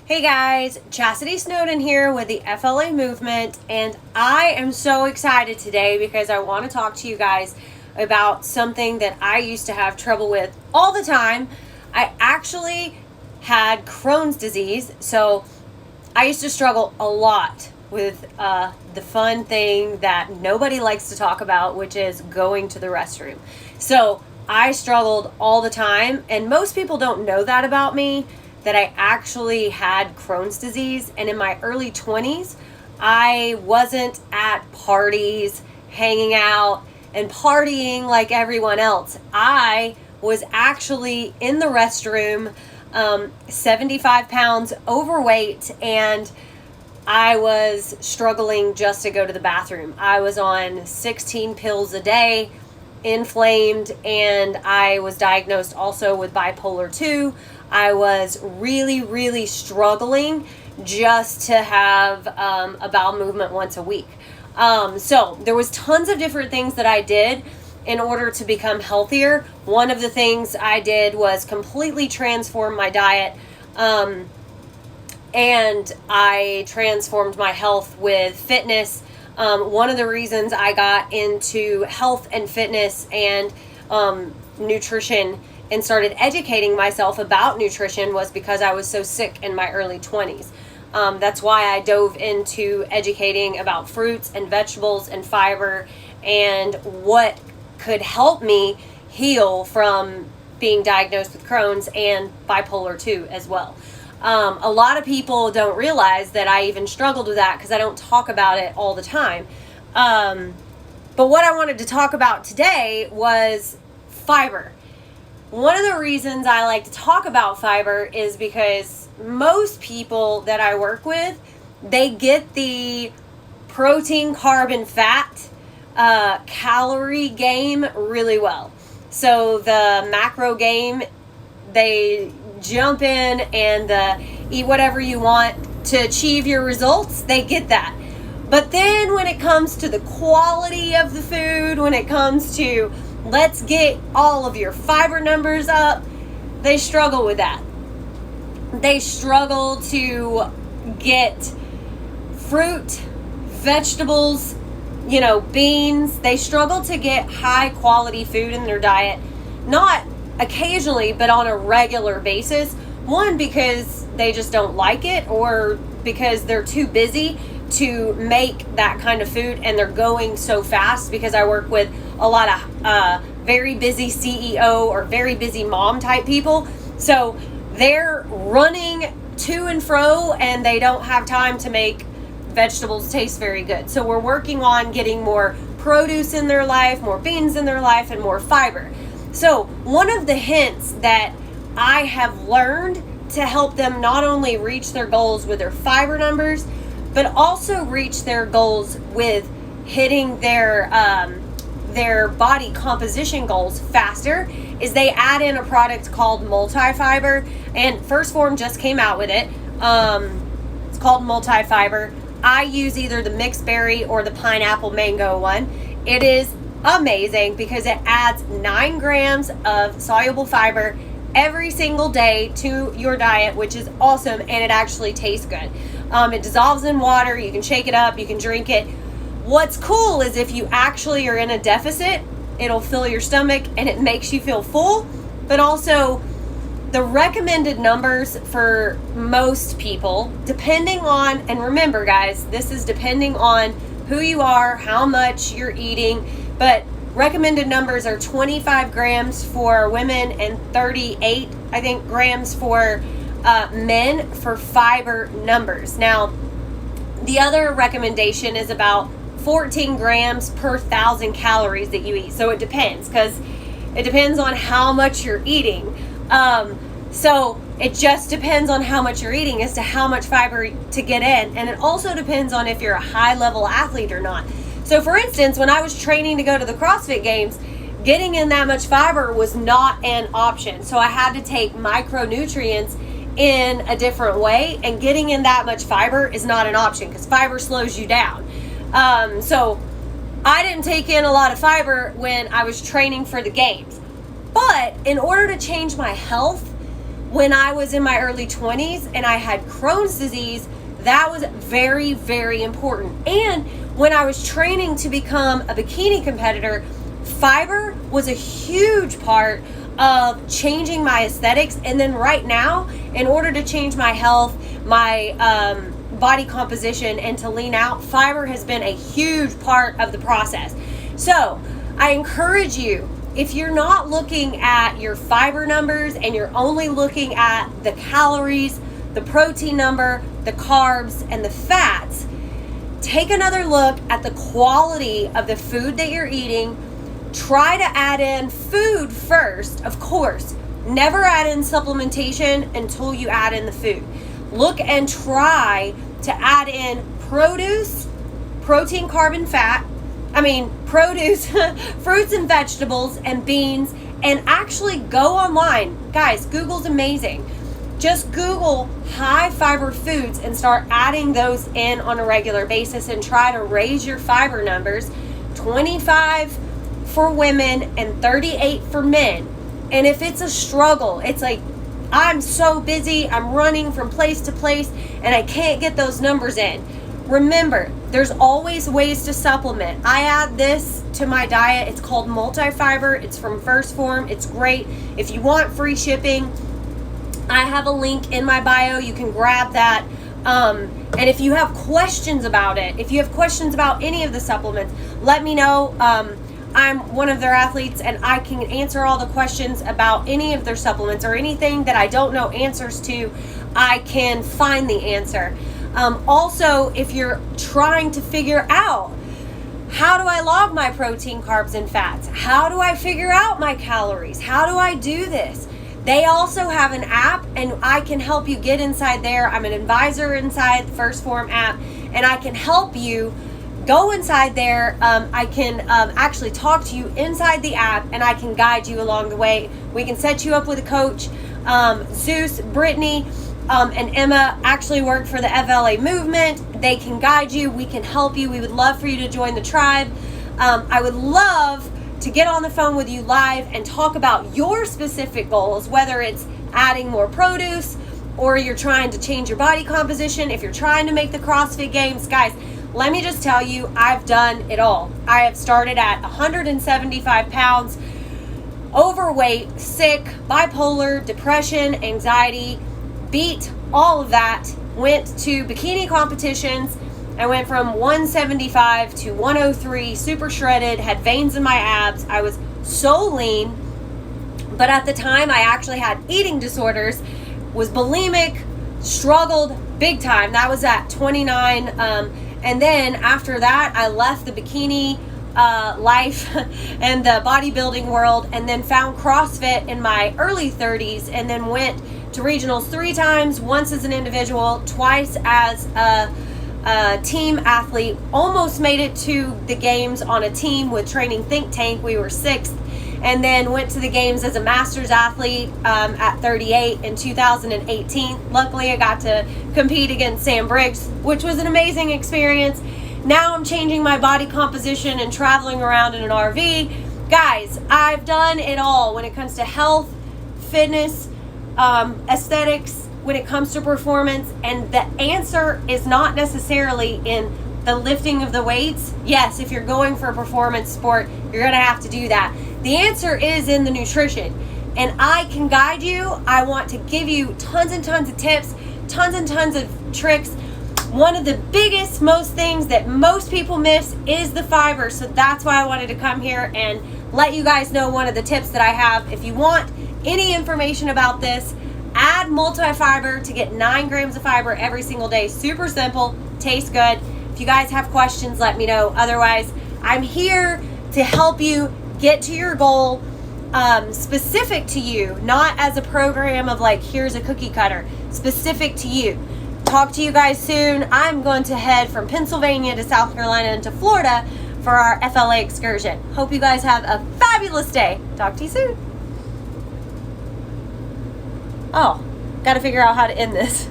Hey guys, Chastity Snowden here with the FLA movement, and I am so excited today because I want to talk to you guys about something that I used to have trouble with all the time. I actually had Crohn's disease, so I used to struggle a lot with the fun thing that nobody likes to talk about, which is going to the restroom. So I struggled all the time, and most people don't know that about me, that I actually had Crohn's disease. And in my early 20s, I wasn't at parties, hanging out and partying like everyone else. I was actually in the restroom, 75 pounds overweight, and I was struggling just to go to the bathroom. I was on 16 pills a day, inflamed, and I was diagnosed also with bipolar 2. I was really struggling just to have a bowel movement once a week. So there was tons of different things that I did in order to become healthier. One of the things I did was completely transform my diet, and I transformed my health with fitness. One of the reasons I got into health and fitness and nutrition and started educating myself about nutrition was because I was so sick in my early 20s. That's why I dove into educating about fruits and vegetables and fiber and what could help me heal from being diagnosed with Crohn's and bipolar 2 as well. A lot of people don't realize that I even struggled with that because I don't talk about it all the time. But what I wanted to talk about today was fiber. One of the reasons I like to talk about fiber is because most people that I work with, they get the protein, carb, and fat calorie game really well. So the macro game, they jump in and eat whatever you want to achieve your results, they get that. But then when it comes to the quality of the food, when it comes to let's get all of your fiber numbers up, they struggle with that. They struggle to get fruit, vegetables, beans. They struggle to get high quality food in their diet, not occasionally, but on a regular basis. One, because they just don't like it, or because they're too busy to make that kind of food and they're going so fast, because I work with a lot of very busy CEO or very busy mom type people. So they're running to and fro and they don't have time to make vegetables taste very good. So we're working on getting more produce in their life, more beans in their life, and more fiber. So one of the hints that I have learned to help them not only reach their goals with their fiber numbers, but also reach their goals with hitting their body composition goals faster, is they add in a product called Multifiber. And First Form just came out with it. It's called Multifiber. I use either the mixed berry or the pineapple mango one. It is amazing because it adds 9 grams of soluble fiber every single day to your diet, which is awesome, and it actually tastes good. It dissolves in water. You can shake it up, you can drink it. What's cool is if you actually are in a deficit, it'll fill your stomach and it makes you feel full. But also the recommended numbers for most people, depending on, and remember guys, this is depending on who you are, how much you're eating, but recommended numbers are 25 grams for women and 38, I think, grams for men for fiber numbers. Now, the other recommendation is about 14 grams per 1,000 calories that you eat. So it depends, because it depends on how much you're eating. So it just depends on how much you're eating as to how much fiber to get in. And it also depends on if you're a high level athlete or not. So for instance, when I was training to go to the CrossFit Games, getting in that much fiber was not an option. So I had to take micronutrients in a different way, and getting in that much fiber is not an option because fiber slows you down. So I didn't take in a lot of fiber when I was training for the games. But in order to change my health, when I was in my early 20s and I had Crohn's disease, that was very, very important. And when I was training to become a bikini competitor, fiber was a huge part of changing my aesthetics. And then right now, in order to change my health, my body composition, and to lean out, fiber has been a huge part of the process. So I encourage you, if you're not looking at your fiber numbers and you're only looking at the calories, the protein number, the carbs, and the fats, take another look at the quality of the food that you're eating. Try to add in food first, of course. Never add in supplementation until you add in the food. Look and try to add in produce, protein, carb, and fat. Produce, fruits and vegetables and beans, and actually go online. Guys, Google's amazing. Just Google high fiber foods and start adding those in on a regular basis and try to raise your fiber numbers. 25 for women and 38 for men. And if it's a struggle, it's like, I'm so busy, I'm running from place to place, and I can't get those numbers in. Remember, there's always ways to supplement. I add this to my diet. It's called Multifiber. It's from First Form. It's great. If you want free shipping, I have a link in my bio. You can grab that. And if you have questions about it, if you have questions about any of the supplements, let me know. I'm one of their athletes and I can answer all the questions about any of their supplements or anything that I don't know answers to. I can find the answer. Also, if you're trying to figure out, how do I log my protein, carbs, and fats? How do I figure out my calories? How do I do this? They also have an app and I can help you get inside there. I'm an advisor inside the First Form app and I can help you go inside there. I can actually talk to you inside the app and I can guide you along the way. We can set you up with a coach. Zeus, Brittany, and Emma actually work for the FLA movement. They can guide you. We can help you. We would love for you to join the tribe. I would love to get on the phone with you live and talk about your specific goals, whether it's adding more produce or you're trying to change your body composition, if you're trying to make the CrossFit Games. Guys, let me just tell you, I've done it all. I have started at 175 pounds, overweight, sick, bipolar, depression, anxiety, beat all of that, went to bikini competitions. I went from 175 to 103, super shredded, had veins in my abs. I was so lean, but at the time I actually had eating disorders, was bulimic, struggled big time. That was at 29. And then after that, I left the bikini life and the bodybuilding world and then found CrossFit in my early 30s and then went to regionals 3 times, once as an individual, twice as a team athlete. Almost made it to the games on a team with Training Think Tank. We were 6th. And then went to the games as a master's athlete at 38 in 2018. Luckily, I got to compete against Sam Briggs, which was an amazing experience. Now I'm changing my body composition and traveling around in an RV. Guys, I've done it all when it comes to health, fitness, aesthetics, when it comes to performance. And the answer is not necessarily in the lifting of the weights. Yes, if you're going for a performance sport, you're going to have to do that. The answer is in the nutrition, and I can guide you. I want to give you tons and tons of tips, tons and tons of tricks. One of the biggest, most things that most people miss is the fiber. So that's why I wanted to come here and let you guys know one of the tips that I have. If you want any information about this, add Multifiber to get 9 grams of fiber every single day. Super simple, tastes good. If you guys have questions, let me know. Otherwise, I'm here to help you get to your goal, specific to you, not as a program of like, here's a cookie cutter, specific to you. Talk to you guys soon. I'm going to head from Pennsylvania to South Carolina and to Florida for our FLA excursion. Hope you guys have a fabulous day. Talk to you soon. Oh, got to figure out how to end this.